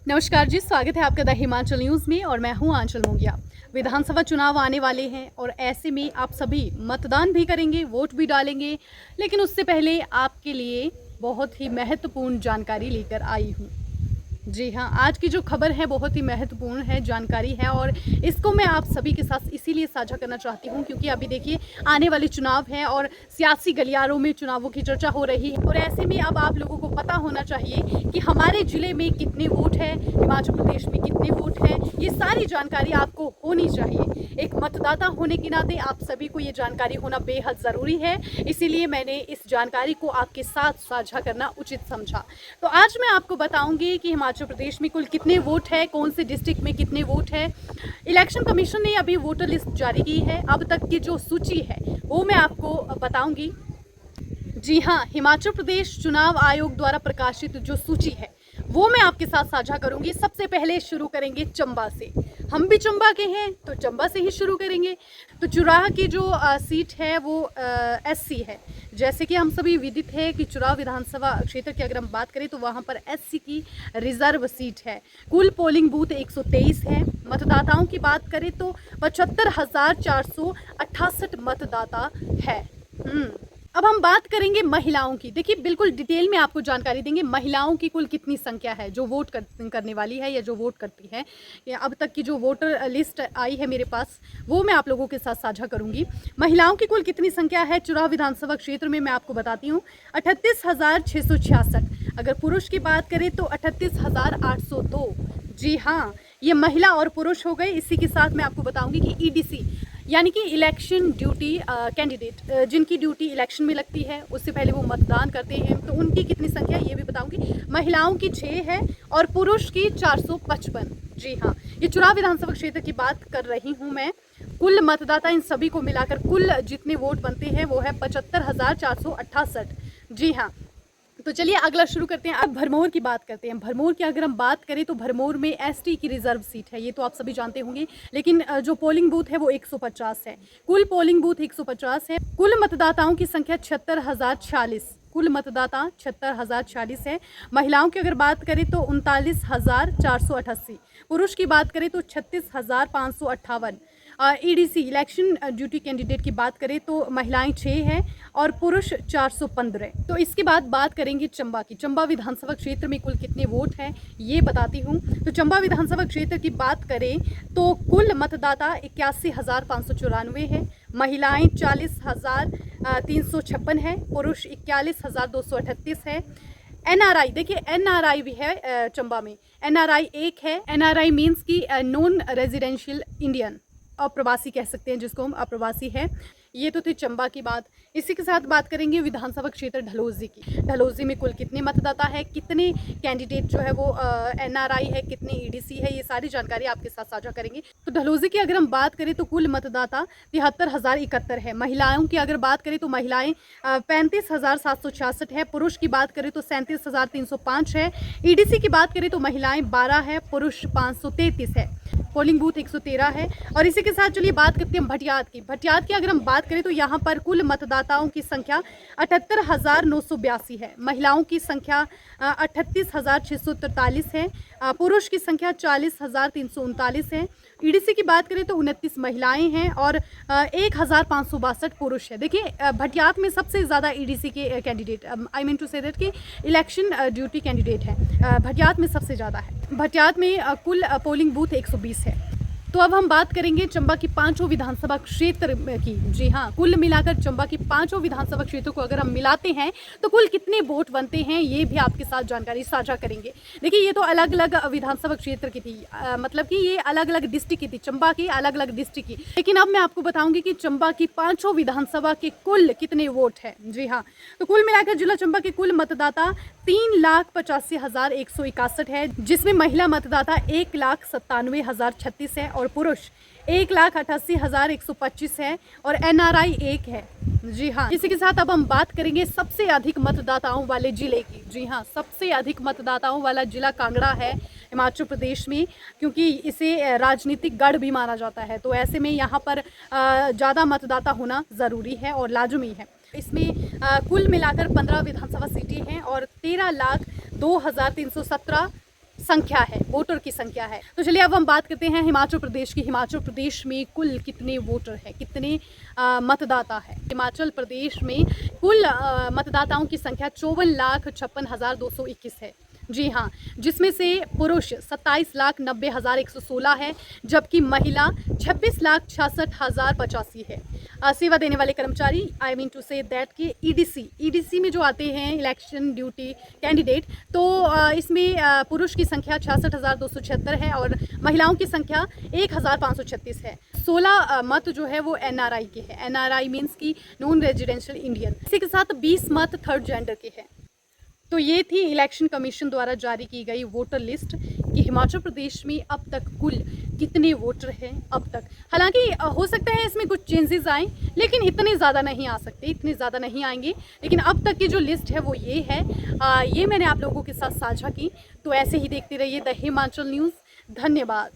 नमस्कार जी, स्वागत है आपका द हिमाचल न्यूज़ में और मैं हूं आंचल मोंगिया। विधानसभा चुनाव आने वाले हैं और ऐसे में आप सभी मतदान भी करेंगे, वोट भी डालेंगे, लेकिन उससे पहले आपके लिए बहुत ही महत्वपूर्ण जानकारी लेकर आई हूं। जी हाँ, आज की जो खबर है बहुत ही महत्वपूर्ण है, जानकारी है और इसको मैं आप सभी के साथ इसीलिए साझा करना चाहती हूँ क्योंकि अभी देखिए आने वाले चुनाव हैं और सियासी गलियारों में चुनावों की चर्चा हो रही है और ऐसे में अब आप लोगों को पता होना चाहिए कि हमारे ज़िले में कितने वोट हैं, हिमाचल प्रदेश में कितने वोट हैं, ये सारी जानकारी आपको होनी चाहिए। एक मतदाता होने के नाते आप सभी को ये जानकारी होना बेहद ज़रूरी है, इसीलिए मैंने इस जानकारी को आपके साथ साझा करना उचित समझा। तो आज मैं आपको बताऊंगी कि हिमाचल प्रदेश में कुल कितने वोट है, कौन से डिस्ट्रिक्ट में कितने वोट है। इलेक्शन कमीशन ने अभी वोटर लिस्ट जारी की है, अब तक की जो सूची है वो मैं आपको बताऊंगी। जी हाँ, हिमाचल प्रदेश चुनाव आयोग द्वारा प्रकाशित जो सूची है वो मैं आपके साथ साझा करूंगी। सबसे पहले शुरू करेंगे चंबा से। हम भी चंबा के हैं तो चंबा से ही शुरू करेंगे। तो चुराह की जो सीट है वो एससी है। जैसे कि हम सभी विदित है कि चुराह विधानसभा क्षेत्र की अगर हम बात करें तो वहाँ पर एससी की रिजर्व सीट है। कुल पोलिंग बूथ 123 है। मतदाताओं की बात करें तो 75,468 मतदाता है। अब हम बात करेंगे महिलाओं की। देखिए बिल्कुल डिटेल में आपको जानकारी देंगे महिलाओं की कुल कितनी संख्या है जो वोट करने वाली है या जो वोट करती है। या अब तक की जो वोटर लिस्ट आई है मेरे पास वो मैं आप लोगों के साथ साझा करूंगी। महिलाओं की कुल कितनी संख्या है चुराह विधानसभा क्षेत्र में मैं आपको बताती हूँ, 38,666। अगर पुरुष की बात करें तो 38,802। जी हाँ, ये महिला और पुरुष हो गए। इसी के साथ मैं आपको बताऊंगी कि ईडीसी यानी कि इलेक्शन ड्यूटी कैंडिडेट जिनकी ड्यूटी इलेक्शन में लगती है उससे पहले वो मतदान करते हैं तो उनकी कितनी संख्या ये भी बताऊंगी। महिलाओं की 6 है और पुरुष की 455। जी हाँ, ये चुनाव विधानसभा क्षेत्र की बात कर रही हूँ मैं। कुल मतदाता इन सभी को मिलाकर कुल जितने वोट बनते हैं वो है 75,468। जी हाँ, तो चलिए अगला शुरू करते हैं। अब भरमौर की बात करते हैं। भरमौर की अगर हम बात करें तो भरमौर में एसटी की रिजर्व सीट है, ये तो आप सभी जानते होंगे, लेकिन जो पोलिंग बूथ है वो 150 है। कुल पोलिंग बूथ 150 है। कुल मतदाताओं की संख्या 76,046। कुल मतदाता 76,046 है। महिलाओं की अगर बात करें तो 39,488। पुरुष की बात करें तो 36,558। ईडीसी इलेक्शन ड्यूटी कैंडिडेट की बात करें तो महिलाएं 6 हैं और पुरुष 415। तो इसके बाद बात करेंगे चंबा की। चंबा विधानसभा क्षेत्र में कुल कितने वोट हैं ये बताती हूँ। तो चंबा विधानसभा क्षेत्र की बात करें तो कुल मतदाता 81,594 है। महिलाएं 40,356 है। पुरुष 41,238 है। एनआरआई, देखिए एनआरआई भी है चंबा में। एनआरआई एक है। एनआरआई मीन्स की नॉन रेजिडेंशियल इंडियन, अप्रवासी कह सकते हैं जिसको हम, अप्रवासी है। ये तो थी चंबा की बात। इसी के साथ बात करेंगे विधानसभा क्षेत्र ढलौजी की। ढलौजी में कुल कितने मतदाता है, कितने कैंडिडेट जो है वो एनआरआई है, कितने ईडीसी है, ये सारी जानकारी आपके साथ साझा करेंगे। तो ढलौजी की अगर हम बात करें तो कुल मतदाता 73,071 है। महिलाओं की अगर बात करें तो महिलाएं 35,766 है। पुरुष की बात करें तो 37,305 है। ईडीसी की बात करें तो महिलाएं 12 है, पुरुष 533 है। पोलिंग बूथ 113 है। और इसी के साथ चलिए बात करते हैं भटियात की। भटियात की अगर हम बात करें तो यहाँ पर कुल मतदाताओं की संख्या 78,982 है। महिलाओं की संख्या 38,643 है। पुरुष की संख्या 40,339 है। ईडीसी की बात करें तो 29 महिलाएं हैं और 1,562 पुरुष है। देखिए भटियात में सबसे ज़्यादा ईडीसी के candidate, I mean to say that कि इलेक्शन ड्यूटी कैंडिडेट है भटियात में सबसे ज़्यादा है। भटियात में कुल पोलिंग बूथ 120 है। तो अब हम बात करेंगे चंबा की 5 विधानसभा क्षेत्र की। जी हाँ, कुल मिलाकर चंबा की 5 विधानसभा क्षेत्रों को अगर हम मिलाते हैं तो कुल कितने वोट बनते हैं ये भी आपके साथ जानकारी साझा करेंगे। देखिए ये तो अलग अलग विधानसभा क्षेत्र की थी, मतलब कि ये अलग अलग डिस्ट्रिक्ट की थी, चंबा की अलग अलग डिस्ट्रिक्ट की। लेकिन अब मैं आपको बताऊंगी कि चंबा की 5 विधानसभा के कुल कितने वोट है। जी हाँ, तो कुल मिलाकर जिला चंबा के कुल मतदाता 3,85,161 है, जिसमें महिला मतदाता 1,97,036 है और पुरुष 1,88,125 है और एनआरआई एक है। जी हाँ, इसी के साथ अब हम बात करेंगे सबसे अधिक मतदाताओं वाले जिले की। जी हाँ, सबसे अधिक मतदाताओं वाला जिला कांगड़ा है हिमाचल प्रदेश में, क्योंकि इसे राजनीतिक गढ़ भी माना जाता है। तो ऐसे में यहाँ पर ज़्यादा मतदाता होना ज़रूरी है और लाजमी है। इसमें कुल मिलाकर 15 विधानसभा सीटें हैं और 13,02,317 संख्या है, वोटर की संख्या है। तो चलिए अब हम बात करते हैं हिमाचल प्रदेश की। हिमाचल प्रदेश में कुल कितने वोटर हैं, कितने मतदाता है। हिमाचल प्रदेश में कुल मतदाताओं की संख्या 54,56,221 है। जी हाँ, जिसमें से पुरुष 27,90,116 है, जबकि महिला 26,66,085 है। सेवा देने वाले कर्मचारी, I mean to say that कि ईडीसी में जो आते हैं इलेक्शन ड्यूटी कैंडिडेट, तो इसमें पुरुष की संख्या 66,276 है और महिलाओं की संख्या 1,536 है। 16 मत जो है वो एनआरआई के हैं। एनआरआई मीन्स की नॉन रेजिडेंशियल इंडियन। इसी के साथ 20 मत थर्ड जेंडर के हैं। तो ये थी इलेक्शन कमीशन द्वारा जारी की गई वोटर लिस्ट कि हिमाचल प्रदेश में अब तक कुल कितने वोटर हैं अब तक। हालांकि हो सकता है इसमें कुछ चेंजेस आएँ, लेकिन इतने ज़्यादा नहीं आ सकते, इतने ज़्यादा नहीं आएंगे। लेकिन अब तक की जो लिस्ट है वो ये है। ये मैंने आप लोगों के साथ साझा की। तो ऐसे ही देखते रहिए द हिमाचल न्यूज़। धन्यवाद।